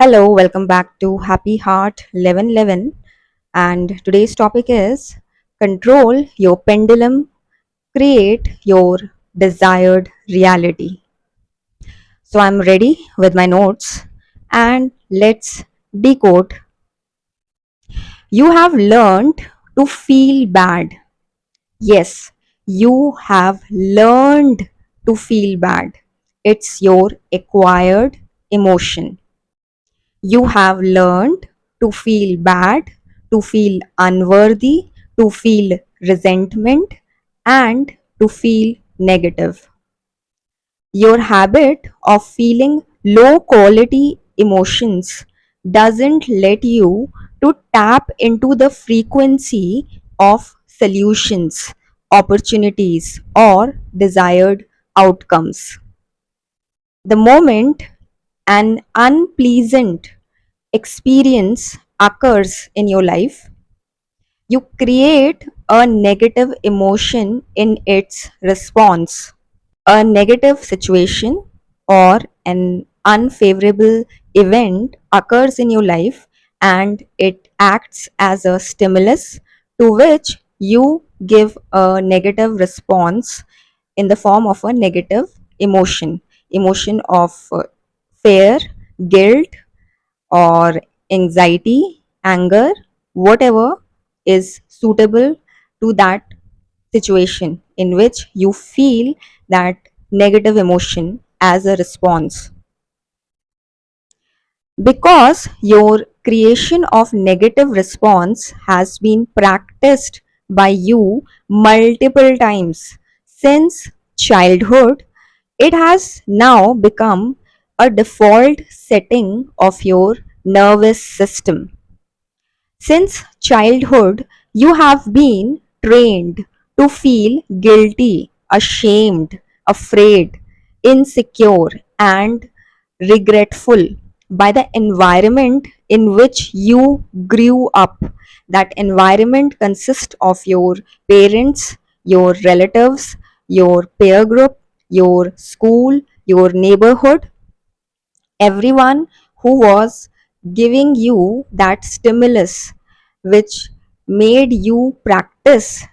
Hello, welcome back to Happy Heart 1111. And today's topic is control your pendulum, create your desired reality. So I'm ready with my notes and let's decode. You have learned to feel bad. Yes, you have learned to feel bad. It's your acquired emotion. You have learned to feel bad, to feel unworthy, to feel resentment, and to feel negative. Your habit of feeling low quality emotions doesn't let you to tap into the frequency of solutions, opportunities, or desired outcomes. The moment an unpleasant experience occurs in your life, you create a negative emotion in its response. A negative situation or an unfavorable event occurs in your life and it acts as a stimulus to which you give a negative response in the form of a negative emotion of fear, guilt, or anxiety, anger, whatever is suitable to that situation in which you feel that negative emotion as a response. Because your creation of negative response has been practiced by you multiple times since childhood, it has now become a default setting of your nervous system. Since childhood, you have been trained to feel guilty, ashamed, afraid, insecure, and regretful by the environment in which you grew up. That environment consists of your parents, your relatives, your peer group, your school, your neighborhood, everyone who was giving you that stimulus which made you practice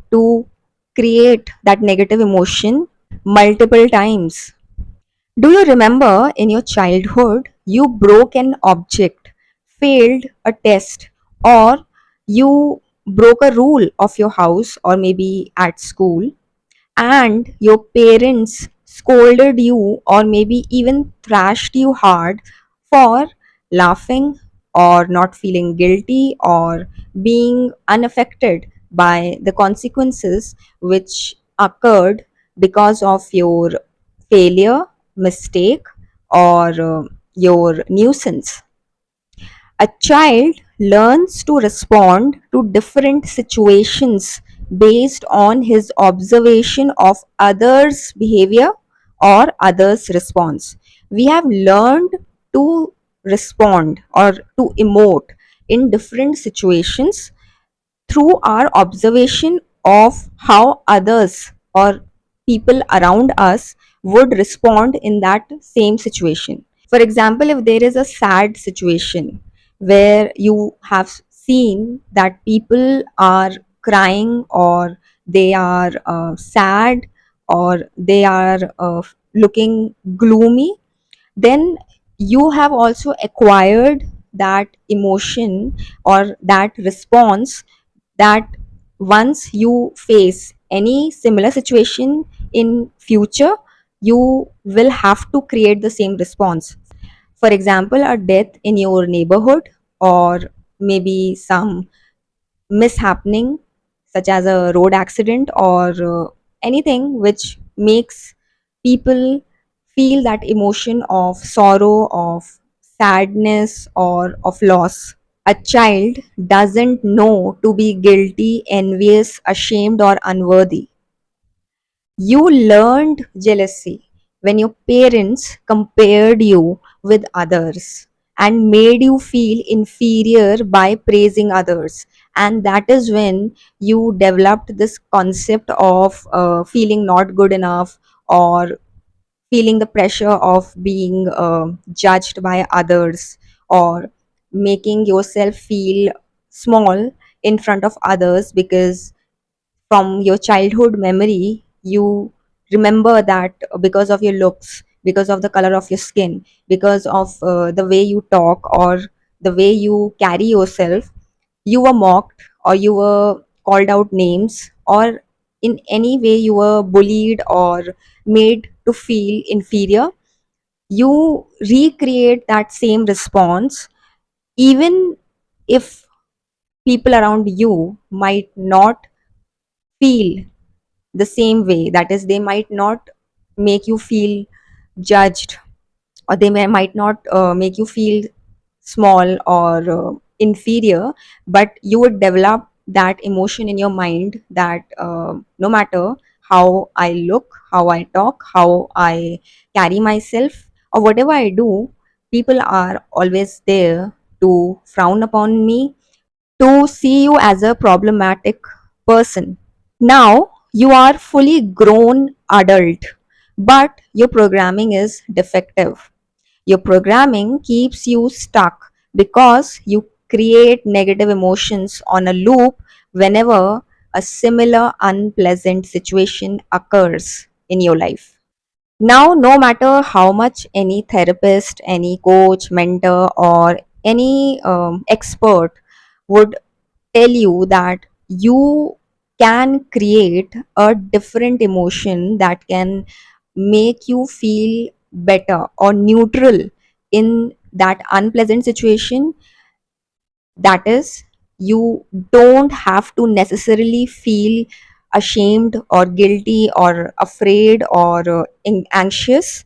to create that negative emotion multiple times. Do you remember in your childhood you broke an object, failed a test, or you broke a rule of your house or maybe at school, and your parents scolded you or maybe even thrashed you hard for laughing or not feeling guilty or being unaffected by the consequences which occurred because of your failure, mistake, or your nuisance? A child learns to respond to different situations based on his observation of others' behavior or others' response. We have learned to respond or to emote in different situations through our observation of how others or people around us would respond in that same situation. For example, if there is a sad situation where you have seen that people are crying or they are sad or they are looking gloomy, then you have also acquired that emotion or that response that once you face any similar situation in future, you will have to create the same response. For example, a death in your neighborhood or maybe some mishappening such as a road accident or anything which makes people feel that emotion of sorrow, of sadness, or of loss. A child doesn't know to be guilty, envious, ashamed, or unworthy. You learned jealousy when your parents compared you with others and made you feel inferior by praising others. And that is when you developed this concept of feeling not good enough or feeling the pressure of being judged by others or making yourself feel small in front of others, because from your childhood memory you remember that because of your looks, because of the color of your skin, because of the way you talk or the way you carry yourself, you were mocked or you were called out names, or in any way you were bullied or made to feel inferior. You recreate that same response, even if people around you might not feel the same way. That is, they might not make you feel judged, or they might not make you feel small or inferior, but you would develop that emotion in your mind that no matter how I look, how I talk, how I carry myself, or whatever I do, people are always there to frown upon me, to see you as a problematic person. Now you are fully grown adult, but your programming is defective. Your programming keeps you stuck because you create negative emotions on a loop whenever a similar unpleasant situation occurs in your life. Now, no matter how much any therapist, any coach, mentor, or any expert would tell you that you can create a different emotion that can make you feel better or neutral in that unpleasant situation, that is, you don't have to necessarily feel ashamed or guilty or afraid or anxious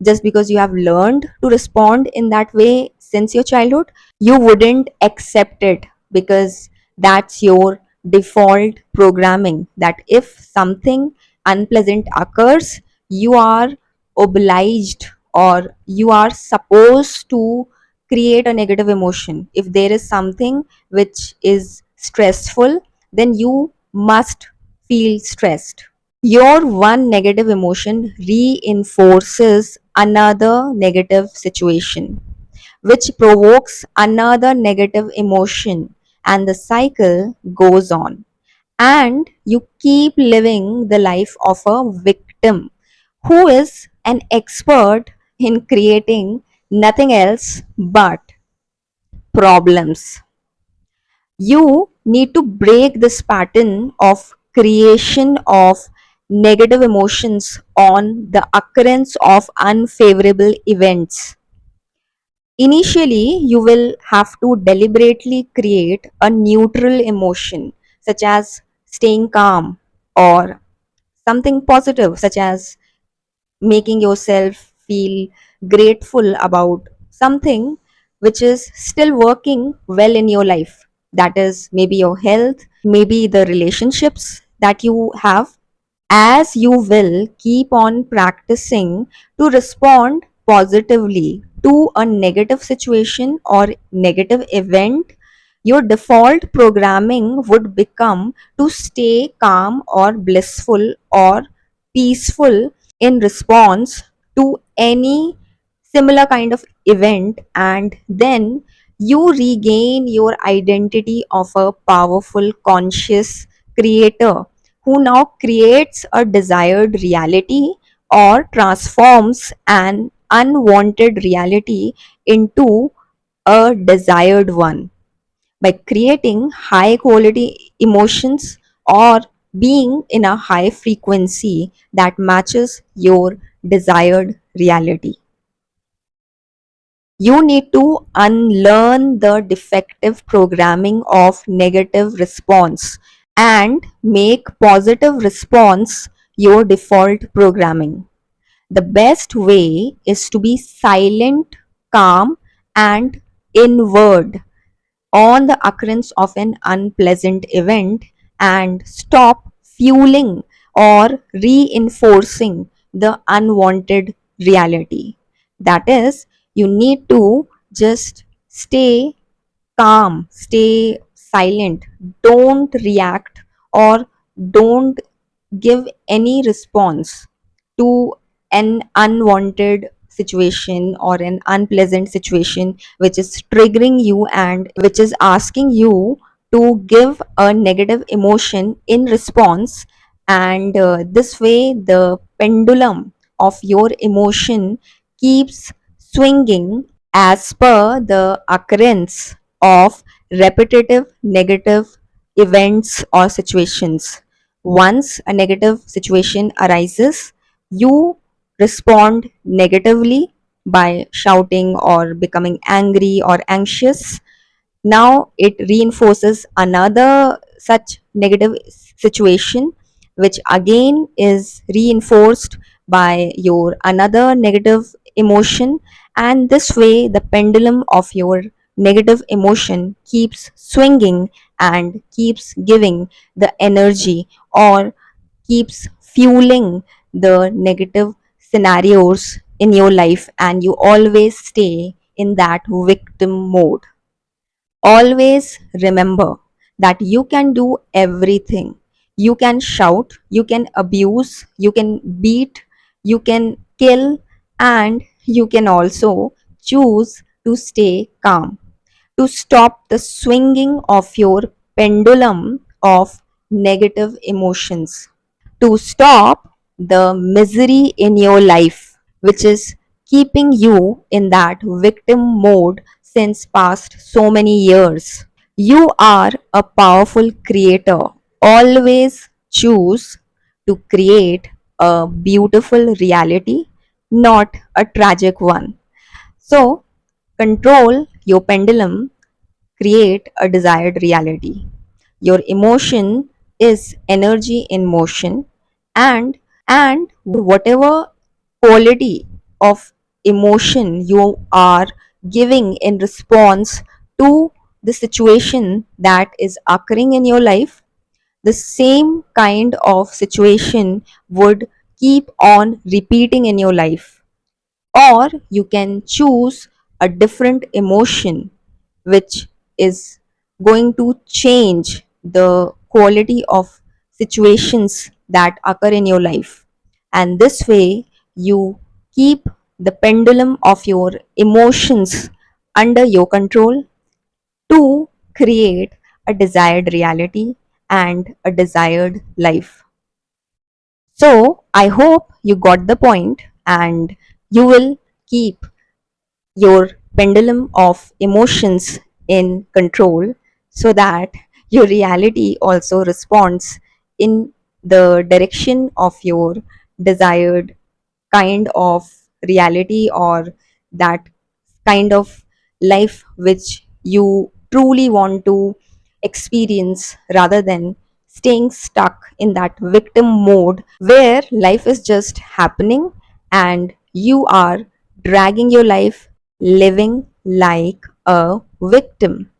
just because you have learned to respond in that way since your childhood. You wouldn't accept it because that's your default programming, that if something unpleasant occurs, you are obliged or you are supposed to create a negative emotion. If there is something which is stressful, then you must feel stressed. Your one negative emotion reinforces another negative situation, which provokes another negative emotion, and the cycle goes on. And you keep living the life of a victim who is an expert in creating nothing else but problems. You need to break this pattern of creation of negative emotions on the occurrence of unfavorable events. Initially, you will have to deliberately create a neutral emotion, such as staying calm, or something positive, such as making yourself feel grateful about something which is still working well in your life. That is maybe your health, maybe the relationships that you have. As you will keep on practicing to respond positively to a negative situation or negative event, your default programming would become to stay calm or blissful or peaceful in response to any similar kind of event, and then you regain your identity of a powerful conscious creator who now creates a desired reality or transforms an unwanted reality into a desired one by creating high quality emotions or being in a high frequency that matches your desired reality. You need to unlearn the defective programming of negative response and make positive response your default programming. The best way is to be silent, calm, and inward on the occurrence of an unpleasant event and stop fueling or reinforcing the unwanted reality. That is, you need to just stay calm, stay silent, don't react or don't give any response to an unwanted situation or an unpleasant situation which is triggering you and which is asking you to give a negative emotion in response, and this way the pendulum of your emotion keeps swinging as per the occurrence of repetitive negative events or situations. Once a negative situation arises, you respond negatively by shouting or becoming angry or anxious. Now it reinforces another such negative situation, which again is reinforced by your another negative emotion, and this way the pendulum of your negative emotion keeps swinging and keeps giving the energy or keeps fueling the negative scenarios in your life, and you always stay in that victim mode. Always remember that you can do everything. You can shout, you can abuse, you can beat, you can kill, and you can also choose to stay calm, to stop the swinging of your pendulum of negative emotions, to stop the misery in your life, which is keeping you in that victim mode since past so many years. You are a powerful creator. Always choose to create a beautiful reality, not a tragic one. So, control your pendulum, create a desired reality. Your emotion is energy in motion, and whatever quality of emotion you are giving in response to the situation that is occurring in your life, the same kind of situation would keep on repeating in your life. Or you can choose a different emotion which is going to change the quality of situations that occur in your life. And this way, you keep the pendulum of your emotions under your control to create a desired reality and a desired life. So, I hope you got the point and you will keep your pendulum of emotions in control so that your reality also responds in the direction of your desired kind of reality or that kind of life which you truly want to experience, rather than staying stuck in that victim mode where life is just happening and you are dragging your life living like a victim.